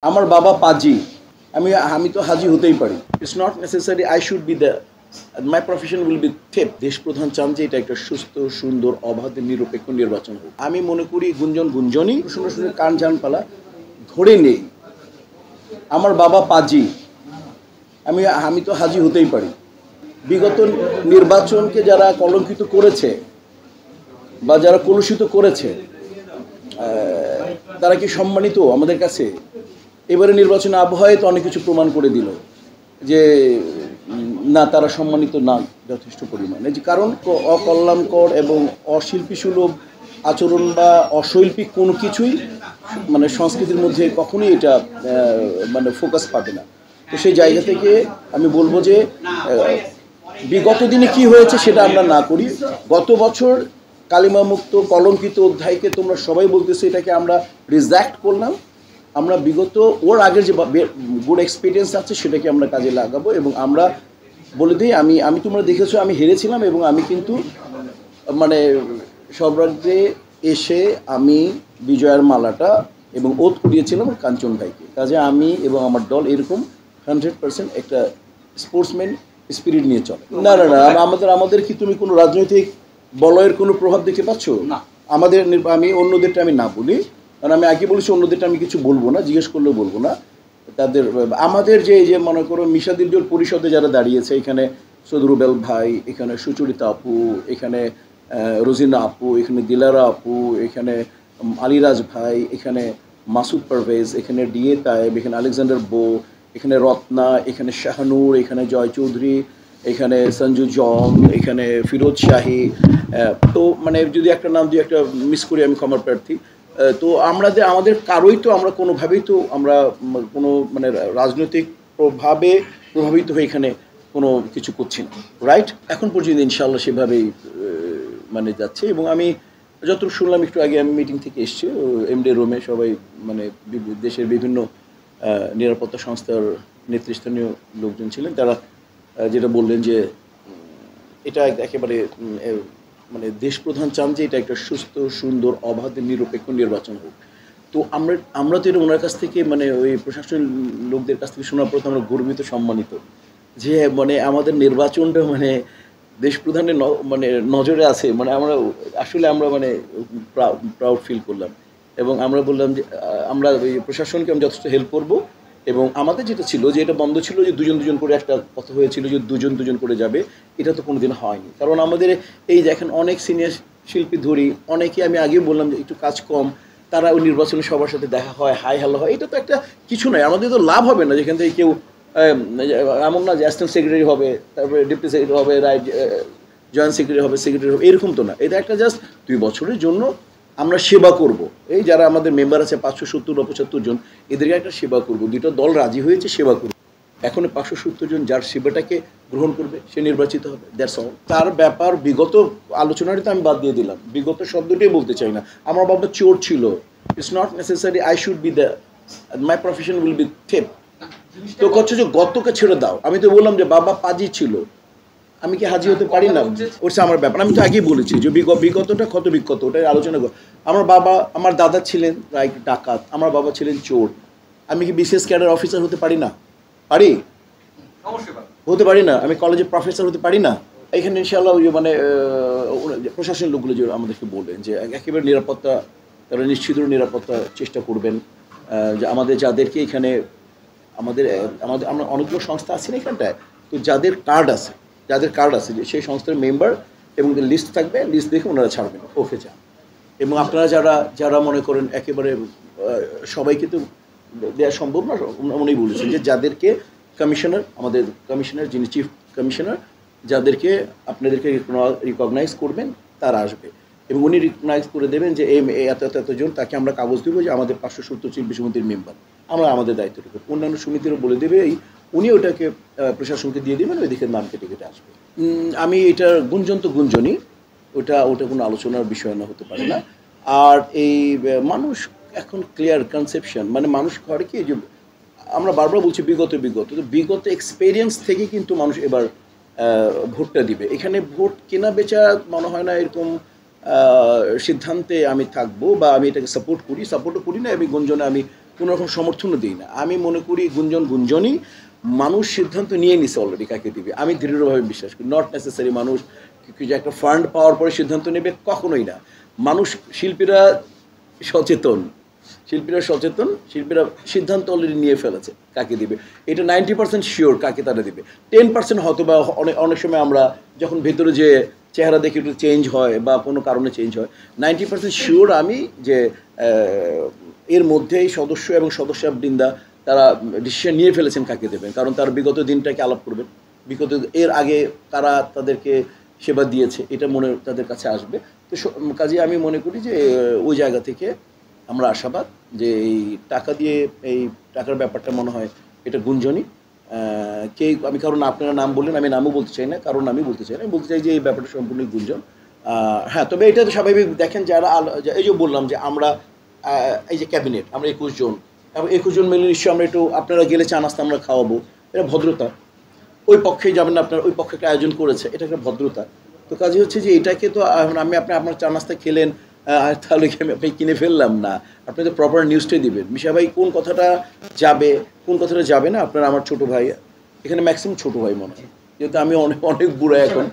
আমার বাবা পাজি। আমি আমি তো হাজি হতেই পারি। It's not necessary I should be the my profession will be thief. দেশপ্রধান চান যে এটা একটা সুস্থ, সুন্দর, অবাধ, নিরপেক্ষ নির্বাচন হোক। আমি মনে করি গুঞ্জনই শুনে শুনে কান পালা ধরে নেই। আমার বাবা পাজি। আমি আমি তো হাজি হতেই পারি। বিগত নির্বাচনকে যারা কলঙ্কিত করেছে বা যারা কলুষিত করেছে তারা কি সম্মানিত আমাদের কাছে? এবারে নির্বাচনে আবহাওয়ায় তো অনেক কিছু প্রমাণ করে দিল যে না, তারা সম্মানিত না যথেষ্ট পরিমাণে। যে কারণ অকল্যাণকর এবং অশিল্পীসুলভ আচরণ বা অশৈল্পিক কোনো কিছুই মানে সংস্কৃতির মধ্যে কখনোই এটা মানে ফোকাস পাবে না। তো সেই জায়গা থেকে আমি বলবো যে বিগত দিনে কি হয়েছে সেটা আমরা না করি। গত বছর কালিমামুক্ত কলঙ্কিত অধ্যায়কে তোমরা সবাই বলতেছো এটাকে আমরা রিজেক্ট করলাম। আমরা বিগত ওর আগের যে গুড এক্সপিরিয়েন্স আছে সেটাকে আমরা কাজে লাগাবো এবং আমরা বলে দিই আমি তোমরা দেখেছো আমি হেরেছিলাম এবং আমি কিন্তু মানে সর্বাগ্রে এসে আমি বিজয়ের মালাটা এবং ওত করিয়েছিলাম কাঞ্চন ভাইকে। কাজে আমি এবং আমার দল এরকম 100% একটা স্পোর্টসম্যান স্পিরিট নিয়ে চলে। না না না আমাদের কি তুমি কোনো রাজনৈতিক বলয়ের কোনো প্রভাব দেখতে পাচ্ছ? না। আমাদের আমি অন্যদেরটা আমি না বলি, কারণ আমি আগে বলেছি অন্যদেরটা আমি কিছু বলবো না, জিজ্ঞেস করলেও বলবো না। তাদের আমাদের যে মনে করো মিশাদির পরিষদে যারা দাঁড়িয়েছে, এখানে সদরুবেল ভাই, এখানে সুচরিতা আপু, এখানে রোজিনা আপু, এখানে দিলারা আপু, এখানে আলিরাজ ভাই, এখানে মাসুদ পারভেজ, এখানে ডিএ তায়েব, এখানে আলেকজান্ডার বো, এখানে রত্না, এখানে শাহানুর, এখানে জয় চৌধুরী, এখানে সঞ্জু জং, এখানে ফিরোজ শাহী। তো মানে যদি একটা নাম দিয়ে একটা মিস করি আমি ক্ষমার প্রার্থী। তো আমাদের কারোই তো আমরা কোনোভাবেই তো আমরা কোনো মানে রাজনৈতিক প্রভাবিত হয়ে এখানে কোনো কিছু করছি না, রাইট? এখন পর্যন্ত ইনশাআল্লাহ সেভাবেই মানে যাচ্ছে। এবং আমি যতটুকু শুনলাম একটু আগে, আমি মিটিং থেকে এসেছি, এমডি রুমে সবাই মানে দেশের বিভিন্ন নিরাপত্তা সংস্থার নেতৃস্থানীয় লোকজন ছিলেন। তারা যেটা বললেন যে এটা একেবারে মানে দেশপ্রধান চান যে এটা একটা সুস্থ, সুন্দর, অবাধ, নিরপেক্ষ নির্বাচন হোক। তো আমরা তো এটা ওনার কাছ থেকে মানে ওই প্রশাসনের লোকদের কাছ থেকে শোনার পর আমরা গর্বিত, সম্মানিত যে মানে আমাদের নির্বাচনটা মানে দেশপ্রধানের মানে নজরে আছে। মানে আমরা মানে প্রাউড ফিল করলাম এবং আমরা বললাম যে আমরা ওই প্রশাসনকে আমি যথেষ্ট হেল্প করব। এবং আমাদের যেটা ছিল যে এটা বন্ধ ছিল যে দুজন করে একটা কথা হয়েছিল যে দুজন করে যাবে, এটা তো কোনোদিন হয়নি। কারণ আমাদের এই যে এখন অনেক সিনিয়র শিল্পী ধরি, অনেকে আমি আগেও বললাম যে একটু কাজ কম, তারা ওই নির্বাচনে সবার সাথে দেখা হয়, হাই হ্যালো হয়, এটা তো একটা কিছু নয়। আমাদের তো লাভ হবে না যেখান থেকে কেউ এমন না যে অ্যাসিস্ট্যান্ট সেক্রেটারি হবে, তারপরে ডেপুটি সেক্রেটারি হবে, জয়েন্ট সেক্রেটারি হবে, এরকম তো না। এটা একটা জাস্ট 2 বছরের জন্য আমরা সেবা করব। এই যারা আমাদের মেম্বার আছে 570-75 জন, এদেরকে একটা সেবা করব। দুটো দল রাজি হয়েছে সেবা করব। এখন 570 জন যার সেবাটাকে গ্রহণ করবে সে নির্বাচিত হবে, দ্যাটস অল। তার ব্যাপার বিগত আলোচনাটা তো আমি বাদ দিয়ে দিলাম, বিগত শব্দটাই বলতে চাই না। আমার বাবা চোর ছিল। It's not necessary I should be the my profession will be thief. তো করছো যে গতকে ছেড়ে দাও। আমি তো বললাম যে বাবা পাজি ছিল, আমি কি হাজি হতে পারি না? ওটা আমার ব্যাপার। আমি তো আগেই বলেছি যে বিগতটা ক্ষত বিক্ষত, ওটাই আলোচনা কর। আমার দাদা ছিলেন ডাকাত, আমার বাবা ছিলেন চোর। আমি কি বিশেষ ক্যাডার অফিসার হতে পারি না? পারি? হতে পারি না? আমি কলেজের প্রফেসর হতে পারি না? এখানে ইনশাআল্লাহ ওই মানে প্রশাসনের লোকগুলো যে আমাদেরকে বললেন যে একেবারে নিরাপত্তা, তারা নিশ্চিত নিরাপত্তা চেষ্টা করবেন। যে আমাদের যাদেরকে এখানে আমরা অনেকগুলো সংস্থা আছি না এখানটায়, তো যাদের কার্ড আছে যে সেই সংস্থার মেম্বার এবং লিস্ট থাকবে, লিস্ট দেখে ওনারা ছাড়বেন, ওকে যান। এবং আপনারা যারা মনে করেন একেবারে সবাইকে তো দেওয়া সম্ভব না, উনি বলেছেন যে যাদেরকে আমাদের কমিশনার যিনি চিফ কমিশনার, যাদেরকে আপনাদেরকে রিকগনাইজ করবেন তারা আসবে এবং উনি রিকগনাইজ করে দেবেন যে এতজন, তাকে আমরা কাগজ দেবো যে আমাদের 570 শিল্পী সমিতির মেম্বার, আমরা আমাদের দায়িত্বটুকু। অন্যান্য সমিতিরও বলে দেবে, উনি ওটাকে প্রশাসনকে দিয়ে দেবেন, ওই দিকে নাম কেটে আসবে। আমি এটার গুঞ্জনই, ওটা কোনো আলোচনার বিষয় না, হতে পারে না। আর এই মানুষ এখন ক্লিয়ার কনসেপশন, মানে মানুষ করে কি যে আমরা বারবার বলছি বিগত এক্সপেরিয়েন্স থেকে কিন্তু মানুষ এবার ভোটটা দিবে। এখানে ভোট কেনা বেচা মনে হয় না এরকম সিদ্ধান্তে আমি থাকবো বা আমি এটাকে সাপোর্টও করি না। আমি গুঞ্জনে আমি কোনো রকম সমর্থনও দিই না। আমি মনে করি গুঞ্জনই, মানুষ সিদ্ধান্ত নিয়ে নিছে অলরেডি কাকে দিবে। আমি দৃঢ়ভাবে বিশ্বাস করি। নট নেসেসারি মানুষ যে একটা ফান্ড পাওয়ার পরে সিদ্ধান্ত নেবে, কখনোই না। মানুষ, শিল্পীরা সচেতন, শিল্পীরা সিদ্ধান্ত অলরেডি নিয়ে ফেলেছে কাকে দিবে। এটা 90% শিওর কাকে তারা দিবে। 10% হয়তো বা অনেক সময় আমরা যখন ভেতরে যে চেহারা দেখে একটু চেঞ্জ হয় বা কোনো কারণে চেঞ্জ হয়, 90% শিওর আমি যে এর মধ্যেই সদস্য এবং সদস্যবৃন্দা তারা ডিসিশন নিয়ে ফেলেছেন কাকে দেবেন। কারণ তারা বিগত দিনটাকে আলাপ করবেন, বিগত এর আগে কারা তাদেরকে সেবা দিয়েছে এটা মনে তাদের কাছে আসবে। তো কাজে আমি মনে করি যে ওই জায়গা থেকে আমরা আশাবাদ যে এই টাকা দিয়ে এই টাকার ব্যাপারটা মনে হয় এটা গুঞ্জনই। কে আমি, কারণ আপনারা নাম বললেন, আমি নামও বলতে চাই না, কারণ আমি বলতে চাই না, আমি বলতে চাই যে এই ব্যাপারটা সম্পূর্ণই গুঞ্জন। হ্যাঁ, তবে এটা তো স্বাভাবিক। দেখেন যারা এই যে বললাম যে আমরা এই যে ক্যাবিনেট আমরা 21 জন, এবং 21 জন মিলে নিশ্চয়ই আমরা একটু, আপনারা গেলে চা নাস্তা আমরা খাওয়াবো, এটা ভদ্রতা। ওই পক্ষেই যাবেন না, আপনার ওই পক্ষে একটা আয়োজন করেছে, এটা একটা ভদ্রতা। তো কাজে হচ্ছে যে এটাকে তো আপনার চা নাস্তা খেলেন, তাহলে কি আপনি কিনে ফেললাম না, আপনি তো প্রপার নিউজটাই দিবেন। মিশা ভাই কোন কথাটা যাবে কোন কথাটা যাবে না, আপনার আমার ছোটো ভাই, এখানে ম্যাক্সিমাম ছোটো ভাই মনে হয়, যেহেতু আমি অনেক বুড়া এখন।